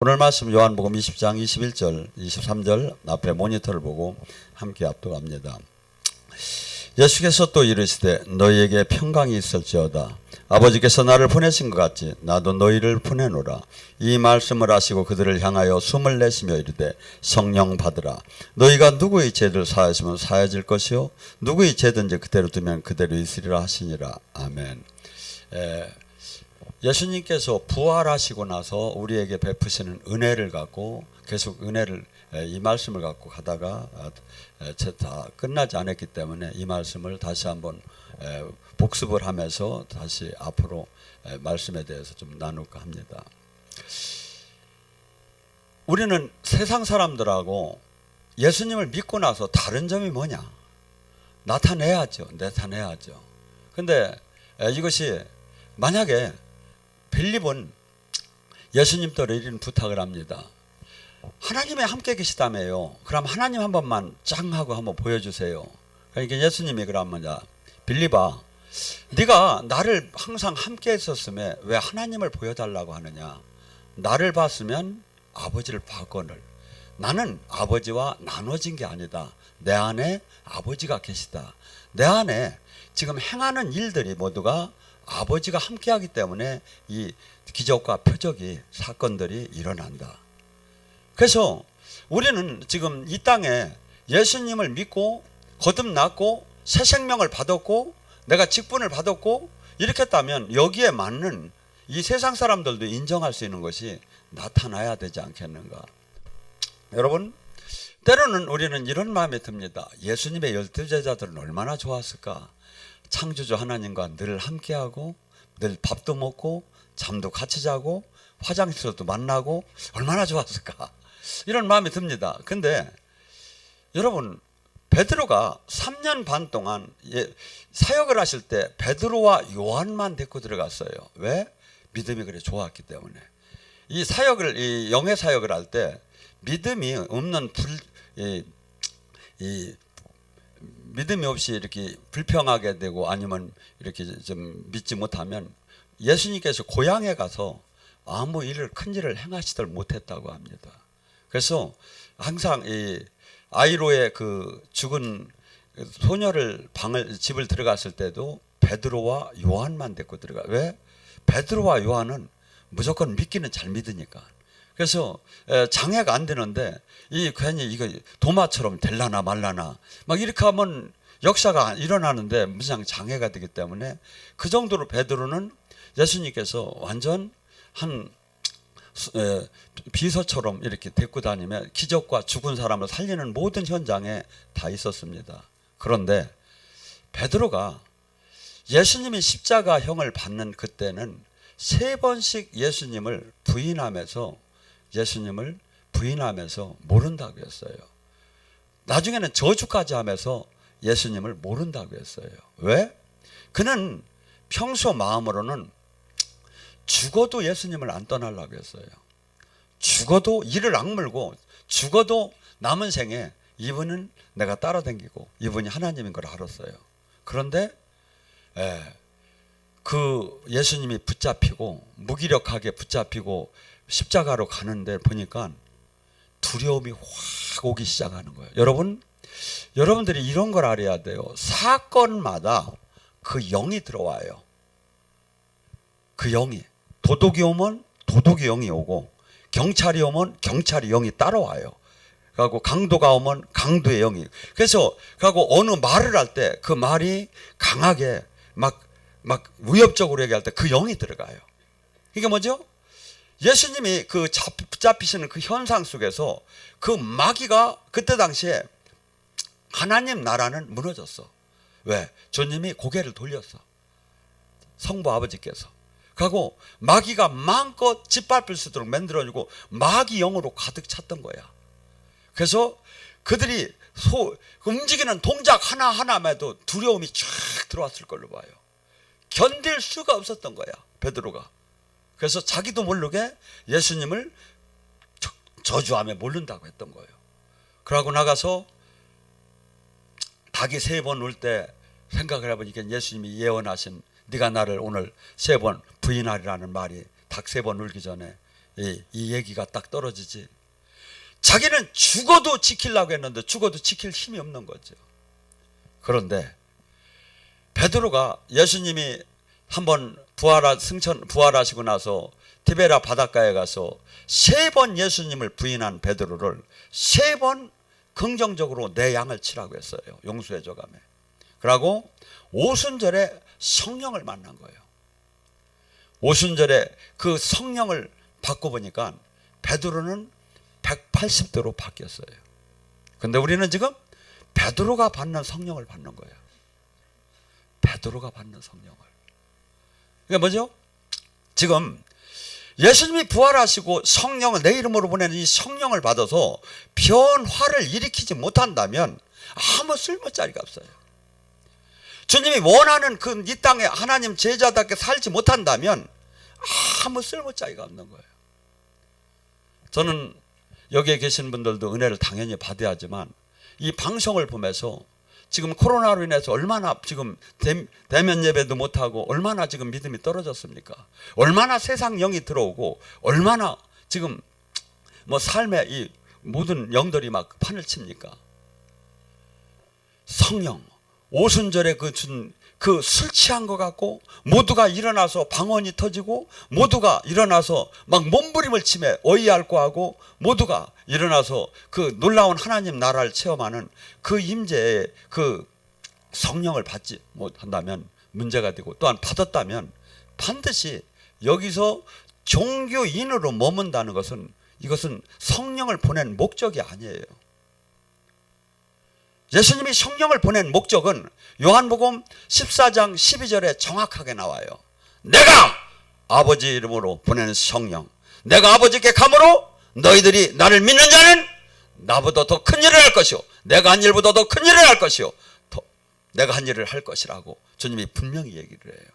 오늘 말씀 요한복음 20장 21절 23절 앞에 모니터를 보고 함께 압도합니다. 예수께서 또 이르시되 너희에게 평강이 있을지어다. 아버지께서 나를 보내신 것 같이 나도 너희를 보내노라. 이 말씀을 하시고 그들을 향하여 숨을 내쉬며 이르되 성령 받으라. 너희가 누구의 죄를 사하시면 사해질 것이요 누구의 죄든지 그대로 두면 그대로 있으리라 하시니라. 아멘. 예수님께서 부활하시고 나서 우리에게 베푸시는 은혜를 갖고 계속 은혜를 이 말씀을 갖고 가다가 다 끝나지 않았기 때문에 이 말씀을 다시 한번 복습을 하면서 다시 앞으로 말씀에 대해서 좀 나눌까 합니다. 우리는 세상 사람들하고 예수님을 믿고 나서 다른 점이 뭐냐? 나타내야죠. 근데 이것이 만약에 빌립은 예수님도 이런 부탁을 합니다. 하나님이 함께 계시다며요. 그럼 하나님 한 번만 짱 하고 한번 보여주세요. 그러니까 예수님이 그러면 빌립아, 네가 나를 항상 함께 했었으면 왜 하나님을 보여달라고 하느냐? 나를 봤으면 아버지를 봤거늘. 나는 아버지와 나눠진 게 아니다. 내 안에 아버지가 계시다. 내 안에 지금 행하는 일들이 모두가 아버지가 함께하기 때문에 이 기적과 표적이 사건들이 일어난다. 그래서 우리는 지금 이 땅에 예수님을 믿고 거듭났고 새 생명을 받았고 내가 직분을 받았고 이렇게 했다면 여기에 맞는 이 세상 사람들도 인정할 수 있는 것이 나타나야 되지 않겠는가. 여러분, 때로는 우리는 이런 마음이 듭니다. 예수님의 12제자들은 얼마나 좋았을까. 창조주 하나님과 늘 함께하고 늘 밥도 먹고 잠도 같이 자고 화장실에서도 만나고 얼마나 좋았을까. 이런 마음이 듭니다. 근데 여러분, 베드로가 3년 반 동안 사역을 하실 때 베드로와 요한만 데리고 들어갔어요. 왜? 믿음이 그래 좋았기 때문에. 이 사역을, 이 영의 사역을 할 때 믿음이 없는 믿음이 없이 이렇게 불평하게 되고 아니면 이렇게 좀 믿지 못하면 예수님께서 고향에 가서 아무 일을 큰 일을 행하시들 못했다고 합니다. 그래서 항상 이 아이로의 그 죽은 소녀를 집을 들어갔을 때도 베드로와 요한만 데리고 들어가. 왜? 베드로와 요한은 무조건 믿기는 잘 믿으니까. 그래서 장애가 안 되는데 이 괜히 이거 도마처럼 될라나 말라나 막 이렇게 하면 역사가 일어나는데 무슨 장애가 되기 때문에 그 정도로 베드로는 예수님께서 완전 한 비서처럼 이렇게 데리고 다니며 기적과 죽은 사람을 살리는 모든 현장에 다 있었습니다. 그런데 베드로가 예수님이 십자가형을 받는 그때는 3번씩 예수님을 부인하면서 모른다고 했어요. 나중에는 저주까지 하면서 예수님을 모른다고 했어요. 왜? 그는 평소 마음으로는 죽어도 예수님을 안 떠나려고 했어요. 죽어도 이를 악물고 죽어도 남은 생에 이분은 내가 따라다니고 이분이 하나님인 걸 알았어요. 그런데 그 예수님이 붙잡히고 무기력하게 붙잡히고 십자가로 가는데 보니까 두려움이 확 오기 시작하는 거예요. 여러분들이 이런 걸 알아야 돼요. 사건마다 그 영이 들어와요. 그 영이. 도둑이 오면 도둑이 영이 오고 경찰이 오면 경찰이 영이 따라와요. 그리고 강도가 오면 강도의 영이. 그래서 어느 말을 할 때 그 말이 강하게 막 위협적으로 얘기할 때 그 영이 들어가요. 이게 뭐죠? 예수님이 그 잡히시는 그 현상 속에서 그 마귀가 그때 당시에 하나님 나라는 무너졌어. 왜? 주님이 고개를 돌렸어. 성부 아버지께서. 그리고 마귀가 마음껏 짓밟을 수 있도록 만들어주고 마귀 영으로 가득 찼던 거야. 그래서 그들이 움직이는 동작 하나하나에도 두려움이 쫙 들어왔을 걸로 봐요. 견딜 수가 없었던 거야, 베드로가. 그래서 자기도 모르게 예수님을 저주하며 모른다고 했던 거예요. 그러고 나가서 닭이 3번 울 때 생각을 해보니까 예수님이 예언하신 네가 나를 오늘 3번 부인하리라는 말이 닭 3번 울기 전에 이 얘기가 딱 떨어지지. 자기는 죽어도 지키려고 했는데 죽어도 지킬 힘이 없는 거죠. 그런데 베드로가 예수님이 한번 부활하시고 나서 디베라 바닷가에 가서 3번 예수님을 부인한 베드로를 3번 긍정적으로 내 양을 치라고 했어요. 용서해 줘가며. 그러고 오순절에 성령을 만난 거예요. 오순절에 그 성령을 받고 보니까 베드로는 180도로 바뀌었어요. 근데 우리는 지금 베드로가 받는 성령을 받는 거예요. 베드로가 받는 성령을. 그게 뭐죠? 지금 예수님이 부활하시고 성령을 내 이름으로 보내는 이 성령을 받아서 변화를 일으키지 못한다면 아무 쓸모짜리가 없어요. 주님이 원하는 그 이 땅에 하나님 제자답게 살지 못한다면 아무 쓸모짜리가 없는 거예요. 저는 여기에 계신 분들도 은혜를 당연히 받아야 하지만 이 방송을 보면서 지금 코로나로 인해서 얼마나 지금 대면 예배도 못하고 얼마나 지금 믿음이 떨어졌습니까? 얼마나 세상 영이 들어오고 얼마나 지금 뭐 삶의 이 모든 영들이 막 판을 칩니까? 성령 오순절에 그 술 취한 것 같고 모두가 일어나서 방언이 터지고 모두가 일어나서 막 몸부림을 치며 어이할고 하고 모두가 일어나서 그 놀라운 하나님 나라를 체험하는 그 임재의 그 성령을 받지 못한다면 문제가 되고 또한 받았다면 반드시 여기서 종교인으로 머문다는 것은 이것은 성령을 보낸 목적이 아니에요. 예수님이 성령을 보낸 목적은 요한복음 14장 12절에 정확하게 나와요. 내가 아버지 이름으로 보내는 성령, 내가 아버지께 감으로 너희들이 나를 믿는 자는 나보다 더 큰 일을 할 것이요 내가 한 일보다 더 큰 일을 할 것이요 내가 한 일을 할 것이라고 주님이 분명히 얘기를 해요.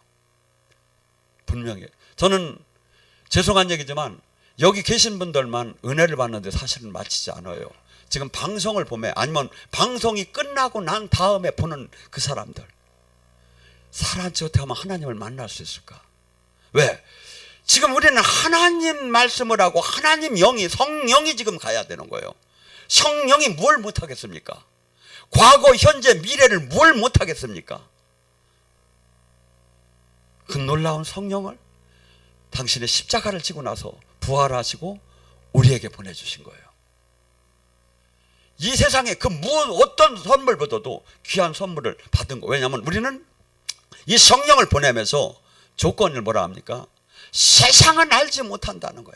분명히. 저는 죄송한 얘기지만 여기 계신 분들만 은혜를 받는데 사실은 마치지 않아요. 지금 방송을 보면 아니면 방송이 끝나고 난 다음에 보는 그 사람들 사람한테 어떻게 하면 하나님을 만날 수 있을까? 왜? 지금 우리는 하나님 말씀을 하고 하나님 영이 성령이 지금 가야 되는 거예요. 성령이 뭘 못하겠습니까? 과거 현재 미래를 뭘 못하겠습니까? 그 놀라운 성령을 당신의 십자가를 지고 나서 부활하시고 우리에게 보내주신 거예요. 이 세상에 그 어떤 선물보다도 귀한 선물을 받은 거. 왜냐하면 우리는 이 성령을 보내면서 조건을 뭐라 합니까? 세상은 알지 못한다는 거야.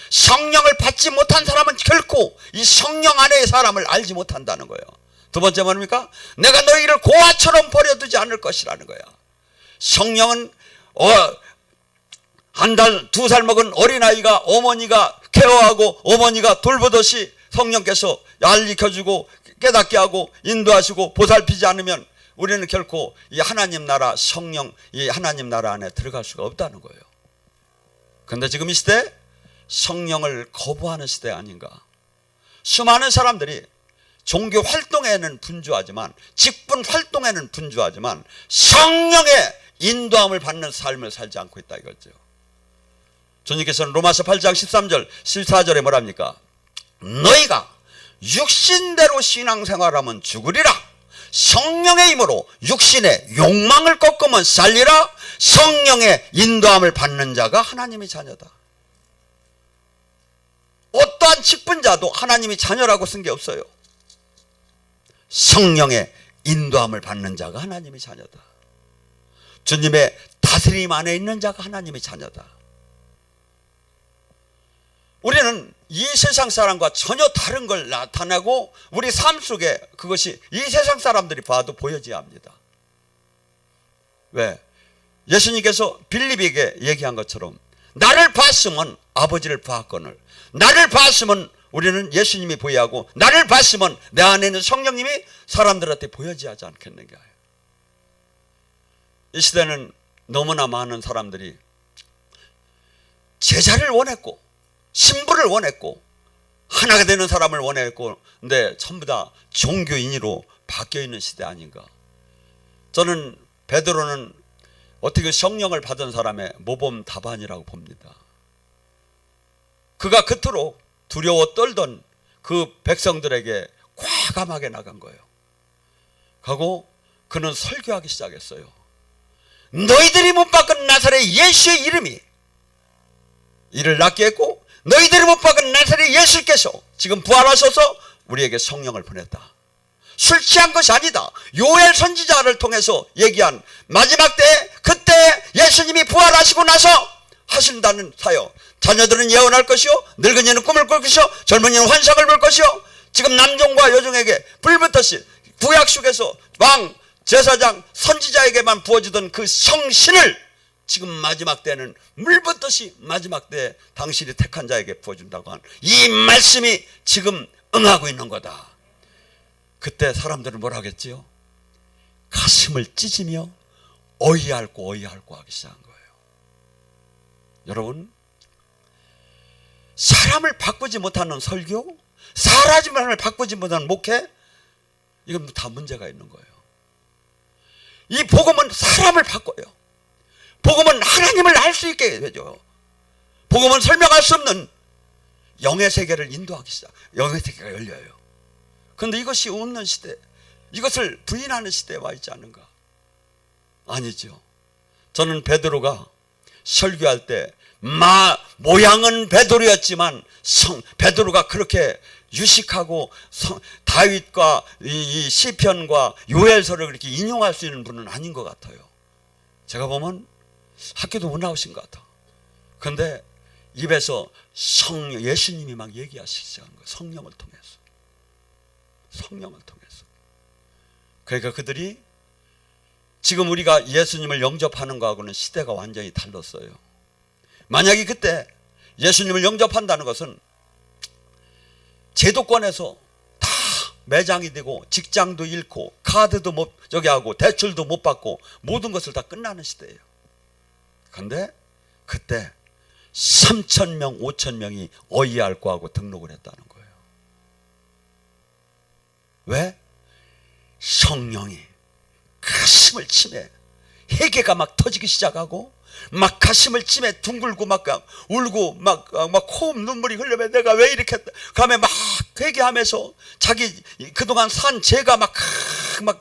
성령을 받지 못한 사람은 결코 이 성령 안에의 사람을 알지 못한다는 거예요. 두 번째 뭡니까? 내가 너희를 고아처럼 버려두지 않을 것이라는 거야. 성령은 한 달, 2살 먹은 어린아이가 어머니가 케어하고 어머니가 돌보듯이 성령께서 알리켜주고 깨닫게 하고 인도하시고 보살피지 않으면 우리는 결코 이 하나님 나라 성령 이 하나님 나라 안에 들어갈 수가 없다는 거예요. 그런데 지금 이 시대 성령을 거부하는 시대 아닌가. 수많은 사람들이 종교 활동에는 분주하지만 직분 활동에는 분주하지만 성령의 인도함을 받는 삶을 살지 않고 있다 이거죠. 주님께서는 로마서 8장 13절 14절에 뭐랍니까? 너희가 육신대로 신앙생활하면 죽으리라. 성령의 힘으로 육신의 욕망을 꺾으면 살리라. 성령의 인도함을 받는 자가 하나님의 자녀다. 어떠한 직분자도 하나님이 자녀라고 쓴 게 없어요. 성령의 인도함을 받는 자가 하나님의 자녀다. 주님의 다스림 안에 있는 자가 하나님의 자녀다. 우리는 이 세상 사람과 전혀 다른 걸 나타내고 우리 삶 속에 그것이 이 세상 사람들이 봐도 보여져야 합니다. 왜? 예수님께서 빌립에게 얘기한 것처럼 나를 봤으면 아버지를 봤거늘 나를 봤으면 우리는 예수님이 보여야 하고 나를 봤으면 내 안에 있는 성령님이 사람들한테 보여져야 하지 않겠는가. 이 시대는 너무나 많은 사람들이 제자를 원했고 신부를 원했고 하나가 되는 사람을 원했고 근데 전부 다 종교인으로 바뀌어 있는 시대 아닌가. 저는 베드로는 어떻게 성령을 받은 사람의 모범 답안이라고 봅니다. 그가 그토록 두려워 떨던 그 백성들에게 과감하게 나간 거예요. 가고 그는 설교하기 시작했어요. 너희들이 못 박은 나사렛 예수의 이름이 이를 낫게 했고, 너희들이 못 박은 나사렛 예수께서 지금 부활하셔서 우리에게 성령을 보냈다. 술 취한 것이 아니다. 요엘 선지자를 통해서 얘기한 마지막 때, 그때 예수님이 부활하시고 나서 하신다는 사역. 자녀들은 예언할 것이요, 늙은이는 꿈을 꿀 것이요, 젊은이는 환상을 볼 것이요. 지금 남종과 여종에게 불붙듯이 구약 속에서 왕, 제사장, 선지자에게만 부어지던 그 성신을 지금 마지막 때는 물붓듯이 마지막 때 당신이 택한 자에게 부어준다고 한 이 말씀이 지금 응하고 있는 거다. 그때 사람들은 뭐라 하겠지요? 가슴을 찢으며 어이할고 하기 시작한 거예요. 여러분, 사람을 바꾸지 못하는 설교, 사람을 바꾸지 못하는 목회, 이건 다 문제가 있는 거예요. 이 복음은 사람을 바꿔요. 복음은 하나님을 알 수 있게 해줘. 복음은 설명할 수 없는 영의 세계를 인도하기 시작. 영의 세계가 열려요. 그런데 이것이 없는 시대, 이것을 부인하는 시대에 와 있지 않은가? 아니죠. 저는 베드로가 설교할 때 모양은 베드로였지만 베드로가 그렇게 유식하고 다윗과 이 시편과 요엘서를 그렇게 인용할 수 있는 분은 아닌 것 같아요. 제가 보면 학교도 못 나오신 것 같아. 그런데 입에서 예수님이 막 얘기하시기 시작한 거예요. 성령을 통해서. 그러니까 그들이 지금 우리가 예수님을 영접하는 거하고는 시대가 완전히 달랐어요. 만약에 그때 예수님을 영접한다는 것은 제도권에서 다 매장이 되고 직장도 잃고 카드도 못 하고 대출도 못 받고 모든 것을 다 끝나는 시대예요. 그런데 그때 3,000명 5,000명이 어이할고 하고 등록을 했다는 거예요. 왜? 성령이 가슴을 치매 회개가 막 터지기 시작하고 막 가슴을 치매 둥글고 막 울고 막 코음 눈물이 흘려면 내가 왜 이렇게 했다. 그다음에 막 회개하면서 자기 그동안 산 죄가 막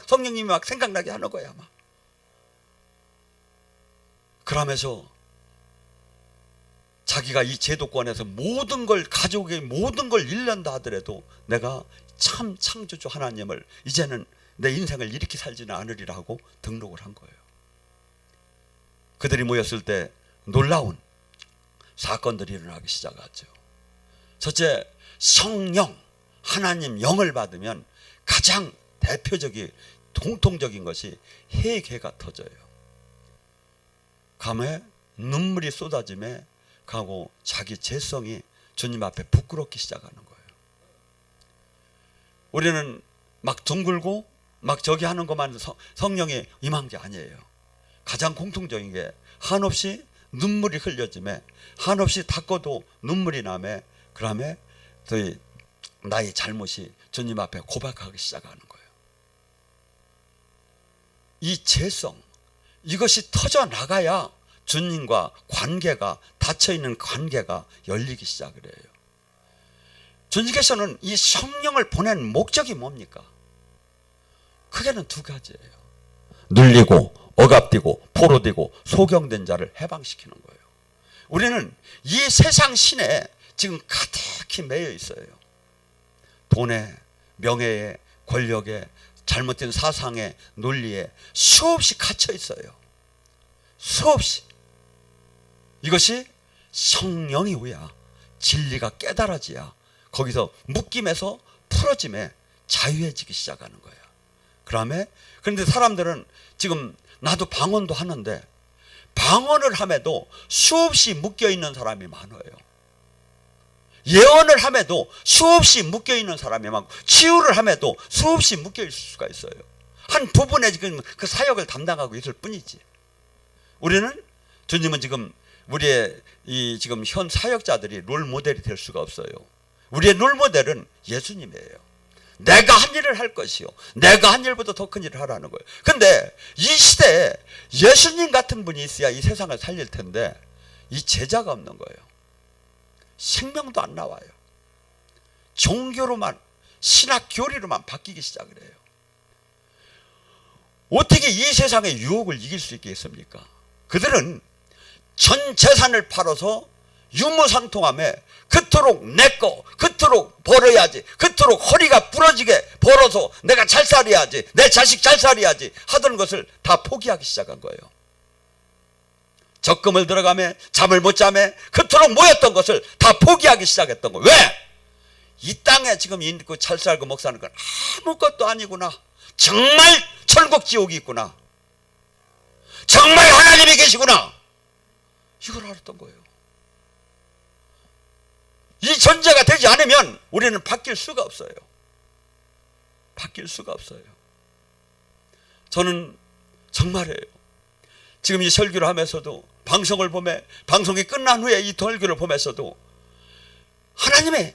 성령님이 막 생각나게 하는 거야. 막. 그러면서 자기가 이 제도권에서 모든 걸 가족의 모든 걸 잃는다 하더라도 내가 참 창조주 하나님을 이제는 내 인생을 이렇게 살지는 않으리라고 등록을 한 거예요. 그들이 모였을 때 놀라운 사건들이 일어나기 시작하죠. 첫째, 성령, 하나님 영을 받으면 가장 대표적인 공통적인 것이 회개가 터져요. 감에 눈물이 쏟아짐에 가고 자기 죄성이 주님 앞에 부끄럽기 시작하는 거예요. 우리는 막 둥글고 막 저기 하는 것만 성령이 임한 게 아니에요. 가장 공통적인 게 한없이 눈물이 흘려짐에 한없이 닦아도 눈물이 나매 그다음에 나의 잘못이 주님 앞에 고백하기 시작하는 거예요. 이 죄성 이것이 터져 나가야 주님과 관계가 닫혀있는 관계가 열리기 시작을 해요. 주님께서는 이 성령을 보낸 목적이 뭡니까? 크게는 두 가지예요. 눌리고 억압되고 포로되고 소경된 자를 해방시키는 거예요. 우리는 이 세상 신에 지금 가득히 매여 있어요. 돈에 명예에 권력에 잘못된 사상에 논리에 수없이 갇혀 있어요. 수없이. 이것이 성령이 오야 진리가 깨달아지야 거기서 묶임에서 풀어짐에 자유해지기 시작하는 거야. 그런데 사람들은 지금 나도 방언도 하는데 방언을 함에도 수없이 묶여있는 사람이 많아요. 예언을 함에도 수없이 묶여있는 사람이 많고 치유를 함에도 수없이 묶여있을 수가 있어요. 한 부분에 지금 그 사역을 담당하고 있을 뿐이지. 주님은 지금 우리의 이 지금 현 사역자들이 롤 모델이 될 수가 없어요. 우리의 롤 모델은 예수님이에요. 내가 한 일을 할 것이요 내가 한 일보다 더 큰 일을 하라는 거예요. 근데 이 시대에 예수님 같은 분이 있어야 이 세상을 살릴 텐데 이 제자가 없는 거예요. 생명도 안 나와요. 종교로만, 신학 교리로만 바뀌기 시작을 해요. 어떻게 이 세상의 유혹을 이길 수 있겠습니까? 그들은 전 재산을 팔아서 유무상통하며 그토록 내꺼, 그토록 벌어야지, 그토록 허리가 부러지게 벌어서 내가 잘 살아야지, 내 자식 잘 살아야지 하던 것을 다 포기하기 시작한 거예요. 적금을 들어가며 잠을 못 자며 그토록 모였던 것을 다 포기하기 시작했던 거예요. 왜? 이 땅에 지금 있고 잘 살고 먹 사는 건 아무것도 아니구나. 정말 천국 지옥이 있구나. 정말 하나님이 계시구나. 이걸 알았던 거예요. 이 전제가 되지 않으면 우리는 바뀔 수가 없어요. 바뀔 수가 없어요. 저는 정말이에요. 지금 이 설교를 하면서도 방송을 보며 방송이 끝난 후에 이 설교를 보면서도 하나님의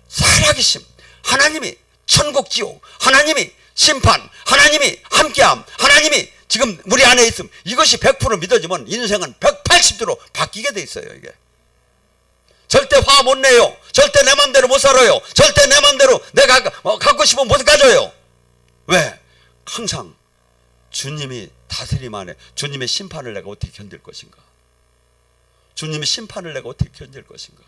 살아계심, 하나님이 천국 지옥, 하나님이 심판, 하나님이 함께함, 하나님이 지금 우리 안에 있음, 이것이 100% 믿어지면 인생은 180도로 바뀌게 돼 있어요. 이게 절대 화 못 내요. 절대 내 맘대로 못 살아요. 절대 내 맘대로 내가 갖고 싶으면 못 가져요. 왜? 항상 주님이 다스림 안에, 주님의 심판을 내가 어떻게 견딜 것인가? 주님의 심판을 내가 어떻게 견딜 것인가?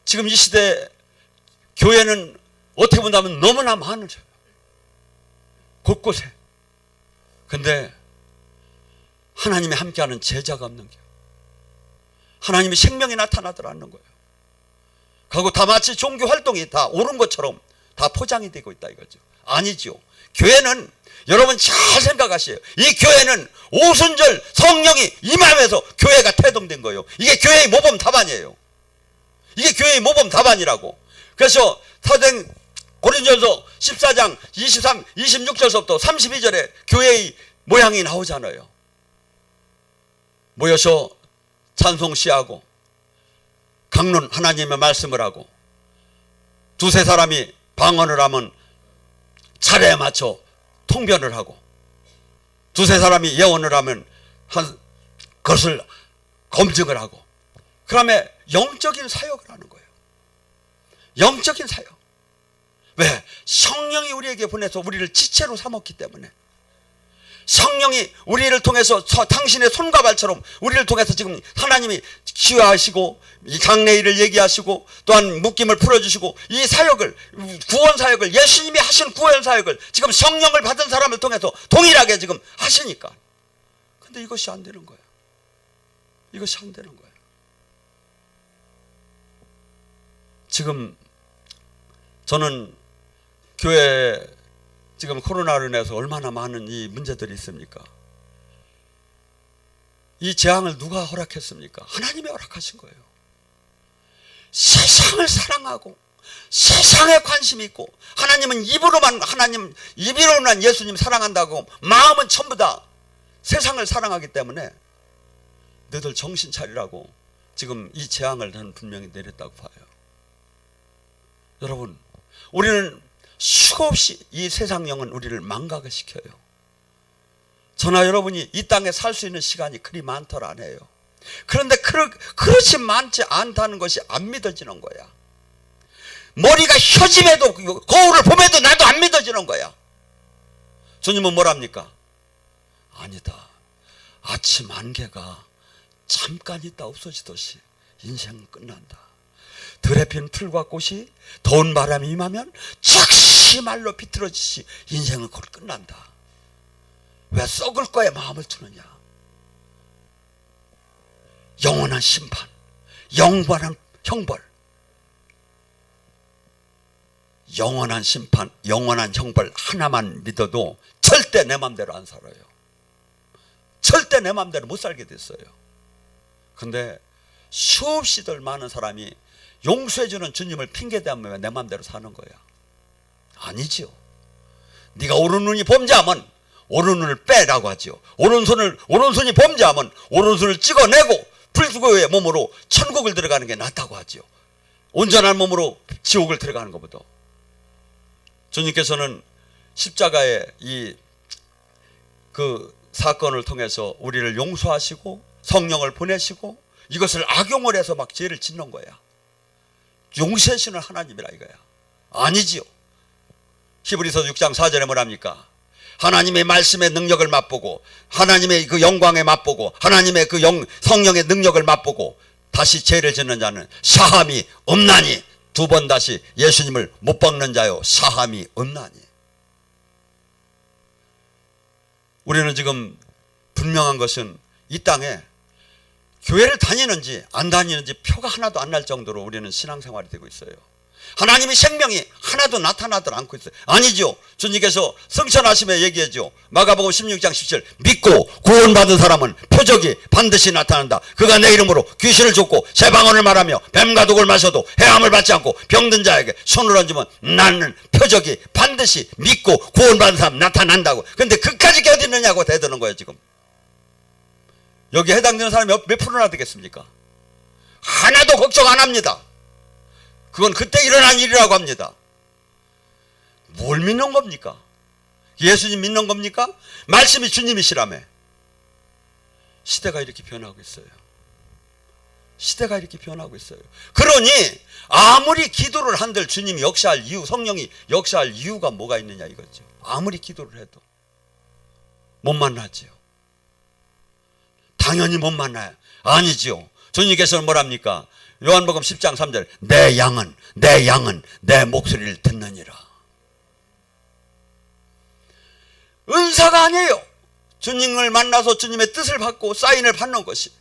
지금 이 시대 교회는 어떻게 본다면 너무나 많으죠. 곳곳에. 근데 하나님이 함께하는 제자가 없는 거예요. 하나님의 생명이 나타나더라 않는 거예요. 그리고 다 마치 종교 활동이 다 옳은 것처럼 다 포장이 되고 있다 이거죠. 아니죠. 교회는 여러분 잘 생각하세요. 이 교회는 오순절 성령이 임하면서 교회가 태동된 거예요. 이게 교회의 모범 답안이에요. 이게 교회의 모범 답안이라고. 그래서 사도행 고린도전서 14장 23, 26절서부터 32절에 교회의 모양이 나오잖아요. 모여서 찬송시하고 강론 하나님의 말씀을 하고 두세 사람이 방언을 하면 차례에 맞춰 통변을 하고 두세 사람이 예언을 하면 그것을 검증을 하고 그 다음에 영적인 사역을 하는 거예요. 영적인 사역. 왜? 성령이 우리에게 보내서 우리를 지체로 삼았기 때문에. 성령이 우리를 통해서 당신의 손과 발처럼 우리를 통해서 지금 하나님이 치유하시고 이 장래일을 얘기하시고 또한 묶임을 풀어주시고 이 사역을, 구원 사역을, 예수님이 하신 구원 사역을 지금 성령을 받은 사람을 통해서 동일하게 지금 하시니까. 근데 이것이 안 되는 거예요. 이것이 안 되는 거예요. 지금 저는 교회 지금 코로나로 인해서 얼마나 많은 이 문제들이 있습니까? 이 재앙을 누가 허락했습니까? 하나님이 허락하신 거예요. 세상을 사랑하고 세상에 관심 있고 하나님은 입으로만 예수님 사랑한다고 마음은 전부 다 세상을 사랑하기 때문에 너희들 정신 차리라고 지금 이 재앙을 저는 분명히 내렸다고 봐요. 여러분, 우리는 수없이 이 세상 영은 우리를 망각을 시켜요. 저나 여러분이 이 땅에 살 수 있는 시간이 그리 많더라 안 해요. 그런데 그렇지 많지 않다는 것이 안 믿어지는 거야. 머리가 혀짐에도 거울을 봄에도 나도 안 믿어지는 거야. 주님은 뭐랍니까? 아니다. 아침 안개가 잠깐 있다 없어지듯이 인생은 끝난다. 들에 핀 풀과 꽃이 더운 바람이 임하면 즉시 말로 비틀어지시 인생은 곧 끝난다. 왜 썩을 거에 마음을 두느냐? 영원한 심판, 영원한 형벌, 영원한 심판, 영원한 형벌 하나만 믿어도 절대 내 맘대로 안 살아요. 절대 내 맘대로 못 살게 됐어요. 근데 수없이들 많은 사람이 용서해주는 주님을 핑계대며 내 맘대로 사는 거야. 아니지요. 네가 오른눈이 범죄하면 오른눈을 빼라고 하지요. 오른손이 범죄하면 오른손을 찍어내고 불구의 몸으로 천국을 들어가는 게 낫다고 하지요. 온전한 몸으로 지옥을 들어가는 것보다. 주님께서는 십자가의 그 사건을 통해서 우리를 용서하시고 성령을 보내시고 이것을 악용을 해서 막 죄를 짓는 거야. 용서하시는 하나님이라 이거야. 아니지요. 히브리서 6장 4절에 뭐랍니까? 하나님의 말씀의 능력을 맛보고 하나님의 그 영광에 맛보고 하나님의 그 성령의 능력을 맛보고 다시 죄를 짓는 자는 사함이 없나니. 두 번 다시 예수님을 못 박는 자요 사함이 없나니. 우리는 지금 분명한 것은 이 땅에 교회를 다니는지 안 다니는지 표가 하나도 안 날 정도로 우리는 신앙생활이 되고 있어요. 하나님의 생명이 하나도 나타나들 않고 있어요. 아니죠. 주님께서 성천하심에 얘기하죠. 마가복음 16장 17 믿고 구원받은 사람은 표적이 반드시 나타난다. 그가 내 이름으로 귀신을 쫓고 새 방언을 말하며 뱀과 독을 마셔도 해함을 받지 않고 병든 자에게 손을 얹으면 나는 표적이 반드시 믿고 구원받은 사람 나타난다고. 그런데 그까지 게 어디 있느냐고 대드는 거예요. 지금 여기 해당되는 사람이 몇 프로나 되겠습니까? 하나도 걱정 안 합니다. 그건 그때 일어난 일이라고 합니다. 뭘 믿는 겁니까? 예수님 믿는 겁니까? 말씀이 주님이시라며. 시대가 이렇게 변하고 있어요. 시대가 이렇게 변하고 있어요. 그러니 아무리 기도를 한들 주님이 역사할 이유, 성령이 역사할 이유가 뭐가 있느냐 이거죠. 아무리 기도를 해도 못 만나지요. 당연히 못 만나요. 아니지요. 주님께서는 뭐랍니까? 요한복음 10장 3절 내 양은 내 목소리를 듣느니라. 은사가 아니에요. 주님을 만나서 주님의 뜻을 받고 사인을 받는 것이.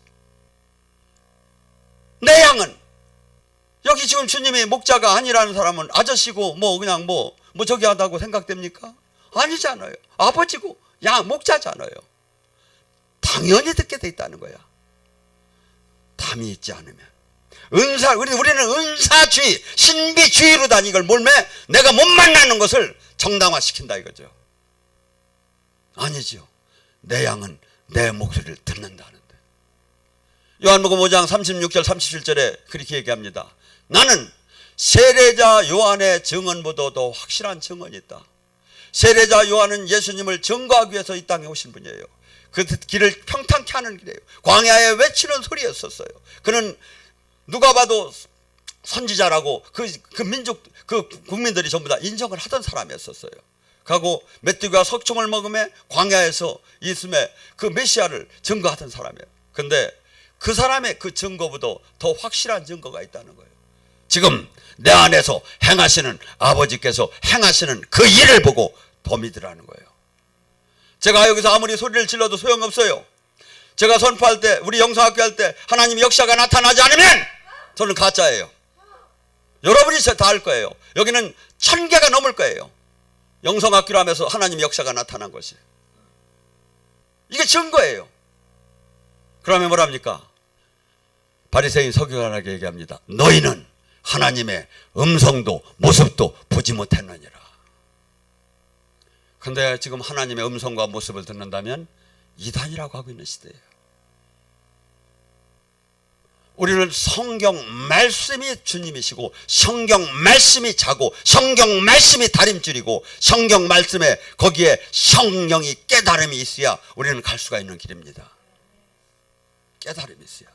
내 양은 여기 지금 주님이 목자가 아니라는 사람은 아저씨고 그냥 저기 하다고 생각됩니까? 아니잖아요. 아버지고 목자잖아요. 당연히 듣게 돼 있다는 거야. 담이 있지 않으면. 우리는 은사주의, 신비주의로다 이걸 몰매 내가 못 만나는 것을 정당화시킨다 이거죠. 아니죠. 내 양은 내 목소리를 듣는다는데. 요한복음 5장 36절 37절에 그렇게 얘기합니다. 나는 세례자 요한의 증언보다 더 확실한 증언이 있다. 세례자 요한은 예수님을 증거하기 위해서 이 땅에 오신 분이에요. 그 길을 평탄케 하는 길이에요. 광야에 외치는 소리였었어요. 그는 누가 봐도 선지자라고 그 민족 그 국민들이 전부 다 인정을 하던 사람이었었어요. 가고 메뚜기와 석청을 먹으며 광야에서 있음에 그 메시아를 증거하던 사람이에요. 근데 그 사람의 그 증거보다 더 확실한 증거가 있다는 거예요. 지금 내 안에서 행하시는 아버지께서 행하시는 그 일을 보고 더 믿으라는 거예요. 제가 여기서 아무리 소리를 질러도 소용없어요. 제가 선포할 때, 우리 영성학교 할 때 하나님의 역사가 나타나지 않으면 저는 가짜예요. 여러분이 다 알 거예요. 여기는 1000개가 넘을 거예요. 영성학교를 하면서 하나님의 역사가 나타난 것이. 이게 증거예요. 그러면 뭐랍니까? 바리새인 서기관에게 얘기합니다. 너희는 하나님의 음성도 모습도 보지 못했느니라. 근데 지금 하나님의 음성과 모습을 듣는다면 이단이라고 하고 있는 시대예요. 우리는 성경 말씀이 주님이시고 성경 말씀이 자고 성경 말씀이 다림줄이고 성경 말씀에 거기에 성령이 깨달음이 있어야 우리는 갈 수가 있는 길입니다. 깨달음이 있어야.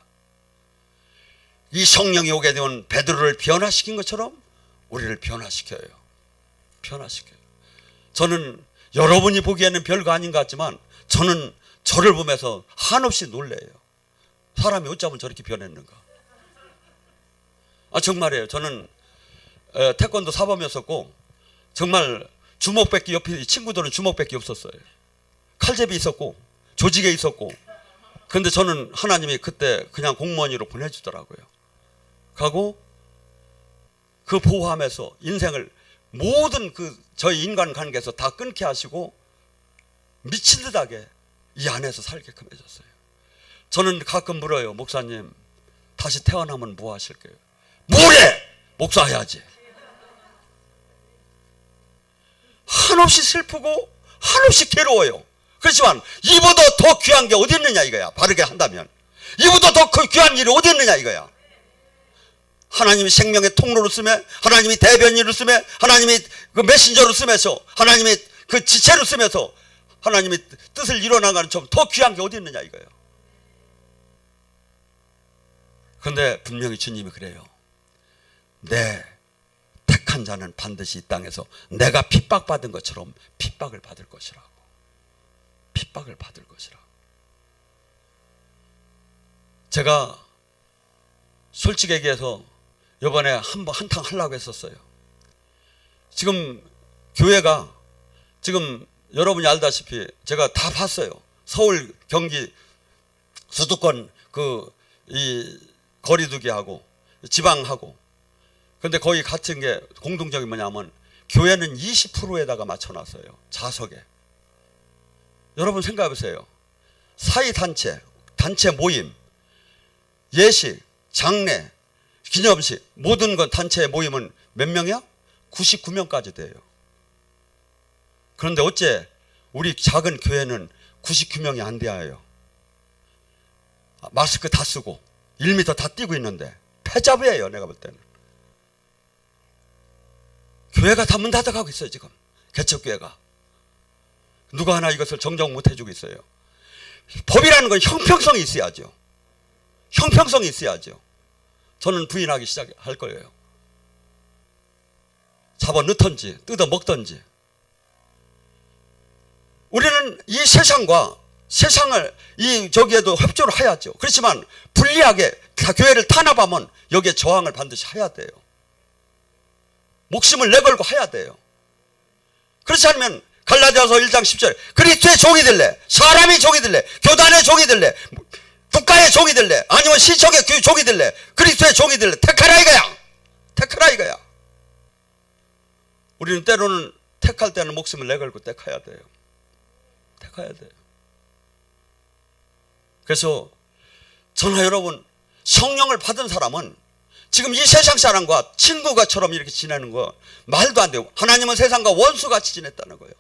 이 성령이 오게 되면 베드로를 변화시킨 것처럼 우리를 변화시켜요. 변화시켜요. 저는 여러분이 보기에는 별거 아닌 것 같지만 저는 저를 보면서 한없이 놀래요. 사람이 어쩌면 저렇게 변했는가. 정말이에요. 저는 태권도 사범이었었고 정말 주먹밖에 옆에 친구들은 주먹밖에 없었어요. 칼제비 있었고 조직에 있었고. 그런데 저는 하나님이 그때 그냥 공무원으로 보내주더라고요. 가고 그 보호하면서 인생을 모든 저희 인간관계에서 다 끊게 하시고 미친 듯하게 이 안에서 살게끔 해줬어요. 저는 가끔 물어요. 목사님 다시 태어나면 뭐 하실 거예요? 뭐래? 목사해야지. 한없이 슬프고 한없이 괴로워요. 그렇지만 이보다 더 귀한 게 어디 있느냐 이거야. 바르게 한다면 이보다 더 귀한 일이 어디 있느냐 이거야. 하나님이 생명의 통로로 쓰며 하나님이 대변인으로 쓰며 하나님이 그 메신저로 쓰면서 하나님이 그 지체로 쓰면서 하나님의 뜻을 이뤄나가는 좀 더 귀한 게 어디 있느냐 이거예요. 그런데 분명히 주님이 그래요. 내 택한 자는 반드시 이 땅에서 내가 핍박받은 것처럼 핍박을 받을 것이라고. 핍박을 받을 것이라고. 제가 솔직히 얘기해서 이번에 한탕 하려고 했었어요. 지금 교회가 지금 여러분이 알다시피 제가 다 봤어요. 서울, 경기, 수도권 이 거리두기하고 지방하고. 근데 거기 같은 게 공통적인 뭐냐면 교회는 20%에다가 맞춰놨어요. 좌석에. 여러분 생각해 보세요. 사이단체, 단체 모임, 예식, 장례, 기념식 모든 건 단체 모임은 몇 명이야? 99명까지 돼요. 그런데 어째 우리 작은 교회는 99명이 안 돼요. 마스크 다 쓰고 1m 다 뛰고 있는데 패자부예요. 내가 볼 때는. 교회가 다 문 닫아가고 있어요. 지금 개척교회가. 누가 하나 이것을 정정 못 해주고 있어요. 법이라는 건 형평성이 있어야죠. 형평성이 있어야죠. 저는 부인하기 시작할 거예요. 잡아 넣던지 뜯어 먹던지. 우리는 이 세상과 세상을 저기에도 협조를 해야죠. 그렇지만 불리하게 교회를 탄압하면 여기에 저항을 반드시 해야 돼요. 목숨을 내걸고 해야 돼요. 그렇지 않으면 갈라디아서 1장 10절에 그리스도의 종이 될래, 사람이 종이 될래, 교단의 종이 될래, 국가의 종이 될래, 아니면 시청의 종이 될래, 그리스도의 종이 될래, 택하라 이거야. 택하라 이거야. 우리는 때로는 택할 때는 목숨을 내걸고 택해야 돼요. 택해야 돼요. 그래서 저나 여러분, 성령을 받은 사람은 지금 이 세상 사람과 친구가처럼 이렇게 지내는 거 말도 안 되고, 하나님은 세상과 원수같이 지냈다는 거예요.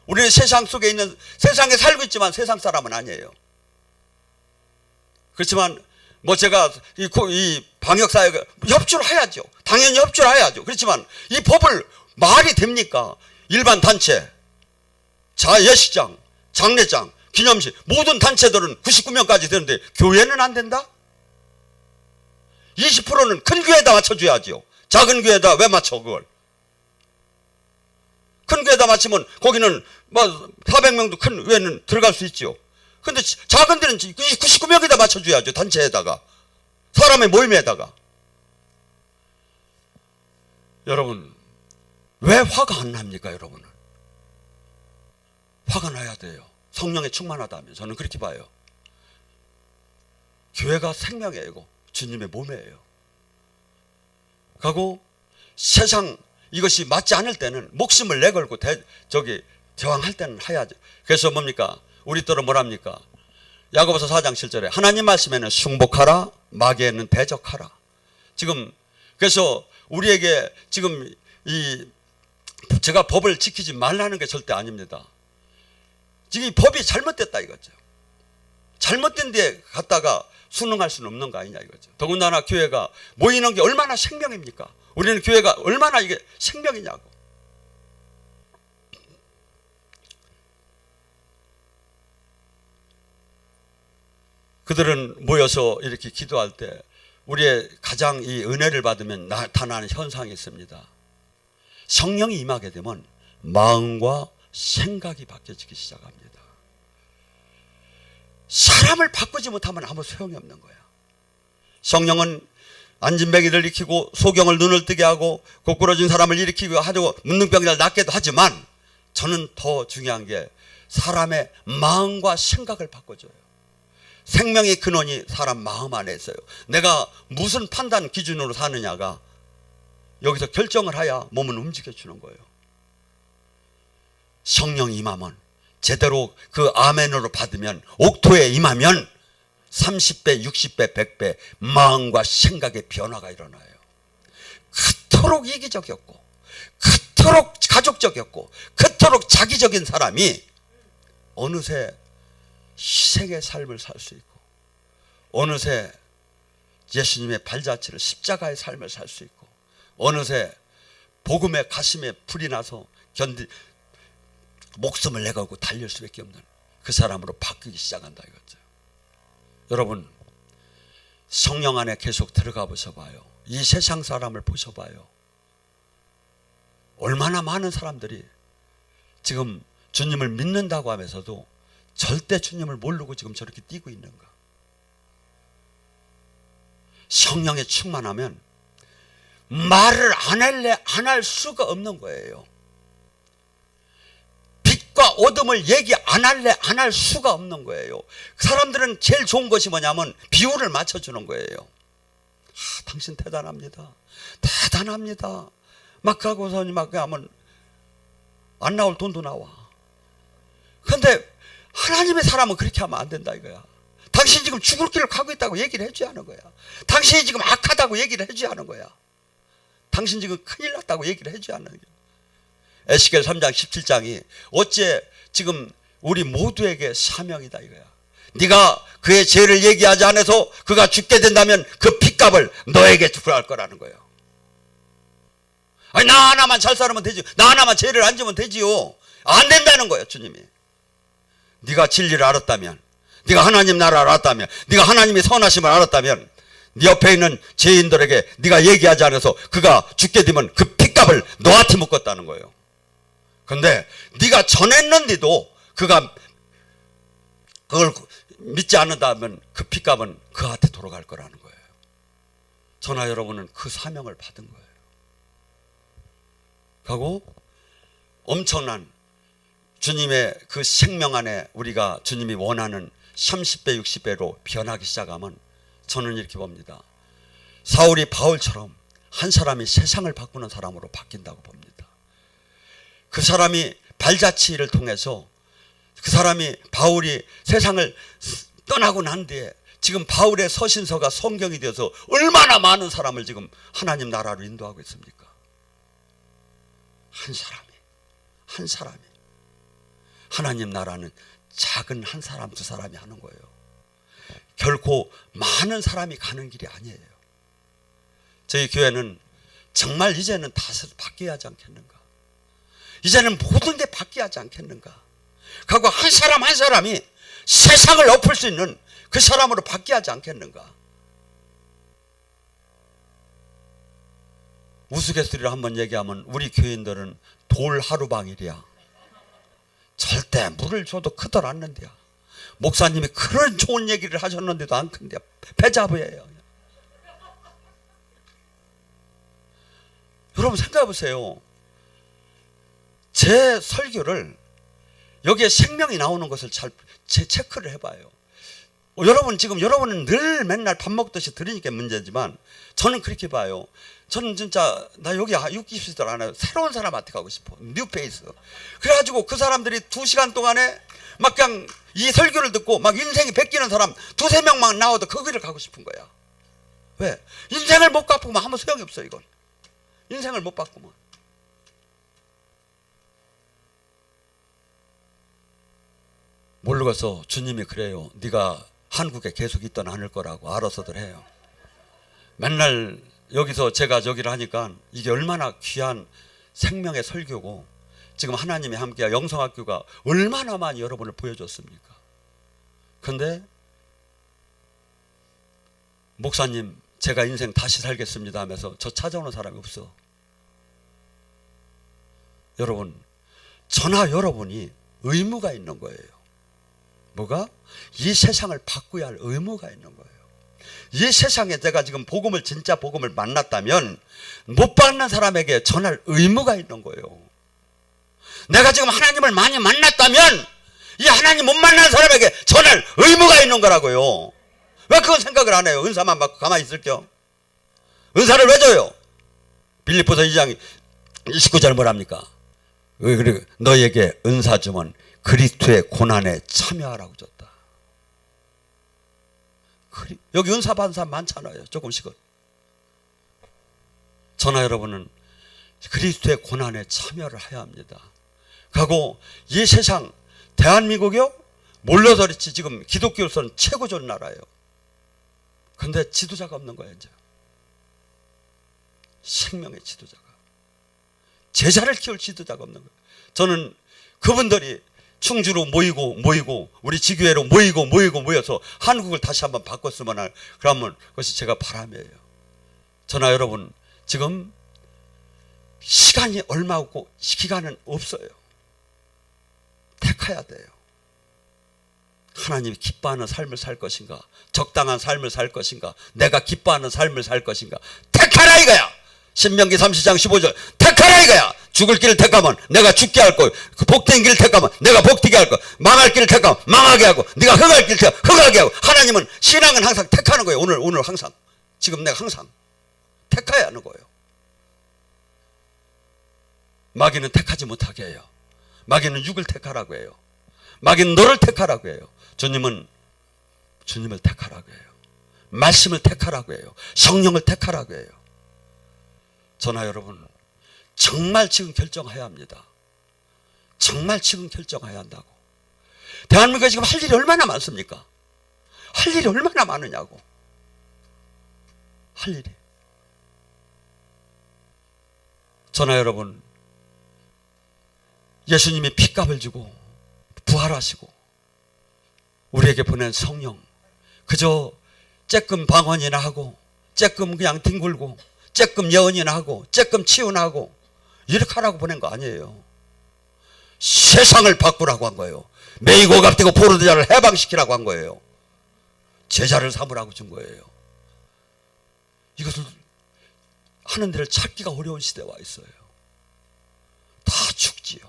우리는 세상 속에 있는, 세상에 살고 있지만 세상 사람은 아니에요. 그렇지만 제가 이 방역사회가 협조를 해야죠. 당연히 협조를 해야죠. 그렇지만 이 법을 말이 됩니까? 일반 단체, 예식장, 장례장, 기념식 모든 단체들은 99명까지 되는데 교회는 안 된다? 20%는 큰 교회에다 맞춰줘야죠. 작은 교회에다 왜 맞춰 그걸? 큰 교회에다 맞추면 거기는 400명도 큰 교회는 들어갈 수 있죠. 근데 작은 데는 99명에다 맞춰줘야죠. 단체에다가, 사람의 모임에다가. 여러분, 왜 화가 안 납니까? 여러분은 화가 나야 돼요. 성령에 충만하다면. 저는 그렇게 봐요. 교회가 생명이에요. 주님의 몸이에요. 그리고 세상 이것이 맞지 않을 때는 목숨을 내걸고 저항할 때는 해야죠. 그래서 뭡니까? 우리 또는 뭐랍니까? 야고보서 4장 7절에 하나님 말씀에는 숭복하라, 마귀에는 대적하라. 지금 그래서 우리에게 지금 제가 법을 지키지 말라는 게 절대 아닙니다. 지금 이 법이 잘못됐다 이거죠. 잘못된 데에 갔다가 순응할 수는 없는 거 아니냐 이거죠. 더군다나 교회가 모이는 게 얼마나 생명입니까? 우리는 교회가 얼마나 이게 생명이냐고. 그들은 모여서 이렇게 기도할 때 우리의 가장 이 은혜를 받으면 나타나는 현상이 있습니다. 성령이 임하게 되면 마음과 생각이 바뀌어지기 시작합니다. 사람을 바꾸지 못하면 아무 소용이 없는 거야. 성령은 안진뱅이를 일으키고 소경을 눈을 뜨게 하고 고꾸러진 사람을 일으키고 하고 문둥병이를 낫게도 하지만 저는 더 중요한 게 사람의 마음과 생각을 바꿔줘요. 생명의 근원이 사람 마음 안에 있어요. 내가 무슨 판단 기준으로 사느냐가 여기서 결정을 해야 몸은 움직여주는 거예요. 성령이 임하면 제대로 그 아멘으로 받으면, 옥토에 임하면 30배, 60배, 100배 마음과 생각의 변화가 일어나요. 그토록 이기적이었고, 그토록 가족적이었고, 그토록 자기적인 사람이 어느새 희생의 삶을 살 수 있고, 어느새 예수님의 발자취를 십자가의 삶을 살 수 있고, 어느새 복음의 가슴에 불이 나서 목숨을 내걸고 달릴 수밖에 없는 그 사람으로 바뀌기 시작한다 이거죠. 여러분, 성령 안에 계속 들어가 보셔봐요. 이 세상 사람을 보셔봐요. 얼마나 많은 사람들이 지금 주님을 믿는다고 하면서도 절대 주님을 모르고 지금 저렇게 뛰고 있는가. 성령에 충만하면 말을 안 할 수가 없는 거예요. 빛과 어둠을 얘기 안 할 수가 없는 거예요. 사람들은 제일 좋은 것이 뭐냐면 비유를 맞춰주는 거예요. 당신 대단합니다. 대단합니다. 막 하고서 막 하면 안 나올 돈도 나와. 그런데 하나님의 사람은 그렇게 하면 안 된다 이거야. 당신이 지금 죽을 길을 가고 있다고 얘기를 해줘야 하는 거야. 당신이 지금 악하다고 얘기를 해줘야 하는 거야. 당신 지금 큰일 났다고 얘기를 해줘야 하는 거야. 에스겔 3장 17장이 어째 지금 우리 모두에게 사명이다 이거야. 네가 그의 죄를 얘기하지 않아서 그가 죽게 된다면 그 핏값을 너에게 주할 거라는 거예요. 아니, 나 하나만 잘 살면 되지. 나 하나만 죄를 안 지면 되지요. 안 된다는 거예요, 주님이. 네가 진리를 알았다면, 네가 하나님 나라를 알았다면, 네가 하나님의 선하심을 알았다면, 네 옆에 있는 죄인들에게 네가 얘기하지 않아서 그가 죽게 되면 그 핏값을 너한테 묶었다는 거예요. 근데 네가 전했는데도 그가 그걸 믿지 않는다면 그 핏값은 그한테 돌아갈 거라는 거예요. 저나 여러분은 그 사명을 받은 거예요. 하고 엄청난 주님의 그 생명 안에 우리가 주님이 원하는 30배 60배로 변하기 시작하면 저는 이렇게 봅니다. 사울이 바울처럼 한 사람이 세상을 바꾸는 사람으로 바뀐다고 봅니다. 그 사람이 발자취를 통해서 그 사람이 바울이 세상을 떠나고 난 뒤에 지금 바울의 서신서가 성경이 되어서 얼마나 많은 사람을 지금 하나님 나라로 인도하고 있습니까? 한 사람이 하나님 나라는 작은 한 사람 두 사람이 하는 거예요. 결코 많은 사람이 가는 길이 아니에요. 저희 교회는 정말 이제는 다시 바뀌어야 하지 않겠는가? 이제는 모든 게 바뀌어야 하지 않겠는가? 그리고 한 사람 한 사람이 세상을 엎을 수 있는 그 사람으로 바뀌어야 하지 않겠는가? 우스갯소리를 한번 얘기하면 우리 교인들은 돌 하루방일이야. 절대 물을 줘도 크들 않는데요. 목사님이 그런 좋은 얘기를 하셨는데도 안 큰데요. 배잡이에요. 여러분 생각해 보세요. 제 설교를 여기에 생명이 나오는 것을 잘 체크를 해봐요. 여러분 지금 여러분은 늘 맨날 밥 먹듯이 들으니까 문제지만 저는 그렇게 봐요. 저는 진짜 나 여기 60시들 안 해요. 새로운 사람한테 가고 싶어. 뉴페이스. 그래가지고 그 사람들이 2시간 동안에 막 그냥 이 설교를 듣고 막 인생이 바뀌는 사람 2~3명만 나와도 그 길을 가고 싶은 거야. 왜? 인생을 못 바꾸면 아무 소용이 없어 이건. 인생을 못 바꾸면. 모르겠어. 주님이 그래요. 네가 한국에 계속 있던 않을 거라고 알아서들 해요. 맨날 여기서 제가 저기를 하니까 이게 얼마나 귀한 생명의 설교고 지금 하나님이 함께 영성학교가 얼마나 많이 여러분을 보여줬습니까? 그런데 목사님 제가 인생 다시 살겠습니다 하면서 저 찾아오는 사람이 없어. 여러분 저나 여러분이 의무가 있는 거예요. 뭐가? 이 세상을 바꿔야 할 의무가 있는 거예요. 이 세상에 제가 지금 복음을 진짜 복음을 만났다면 못 받는 사람에게 전할 의무가 있는 거예요. 내가 지금 하나님을 많이 만났다면 이 하나님 못 만난 사람에게 전할 의무가 있는 거라고요. 왜 그건 생각을 안 해요? 은사만 받고 가만히 있을게요. 은사를 왜 줘요? 빌립보서 2장 29절 뭐랍니까? 그리고 너에게 은사 주면 그리스도의 고난에 참여하라고 줬다. 여기 은사 받은 사람 많잖아요. 조금씩은. 저나 여러분은 그리스도의 고난에 참여를 해야 합니다. 그리고 이 세상 대한민국이요? 몰라서 그렇지 지금 기독교로서는 최고 좋은 나라예요. 그런데 지도자가 없는 거예요. 이제 생명의 지도자가. 제자를 키울 지도자가 없는 거예요. 저는 그분들이 충주로 모이고 우리 지교회로 모여서 한국을 다시 한번 바꿨으면 할 그러면 그것이 제가 바람이에요. 저나 여러분 지금 시간이 얼마 없고 기간은 없어요. 택해야 돼요. 하나님이 기뻐하는 삶을 살 것인가, 적당한 삶을 살 것인가, 내가 기뻐하는 삶을 살 것인가, 택하라 이거야. 신명기 30장 15절 택하라 이거야. 죽을 길을 택하면 내가 죽게 할 거요, 그 복된 길을 택하면 내가 복되게 할 거, 망할 길을 택하면 망하게 하고, 네가 흥할 길을 택하면 흥하게 하고. 하나님은 신앙은 항상 택하는 거예요. 오늘 항상 지금 내가 항상 택해야 하는 거예요. 마귀는 택하지 못하게 해요. 마귀는 육을 택하라고 해요. 마귀는 너를 택하라고 해요. 주님은 주님을 택하라고 해요. 말씀을 택하라고 해요. 성령을 택하라고 해요. 저나 여러분 정말 지금 결정해야 합니다. 정말 지금 결정해야 한다고. 대한민국에 지금 할 일이 얼마나 많습니까? 할 일이 얼마나 많으냐고. 할 일이. 저나 여러분 예수님이 핏값을 주고 부활하시고 우리에게 보낸 성령, 그저 쬐끔 방언이나 하고 쬐끔 그냥 뒹굴고 쬐끔 예언이나 하고 쬐끔 치유하고 이렇게 하라고 보낸 거 아니에요. 세상을 바꾸라고 한 거예요. 매이고 갑되고 포로자를 해방시키라고 한 거예요. 제자를 삼으라고 준 거예요. 이것을 하는 데를 찾기가 어려운 시대에 와 있어요. 다 죽지요.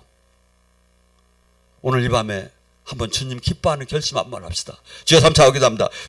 오늘 이 밤에 한번 주님 기뻐하는 결심 한번 합시다. 주여 삼차하기도 합니다.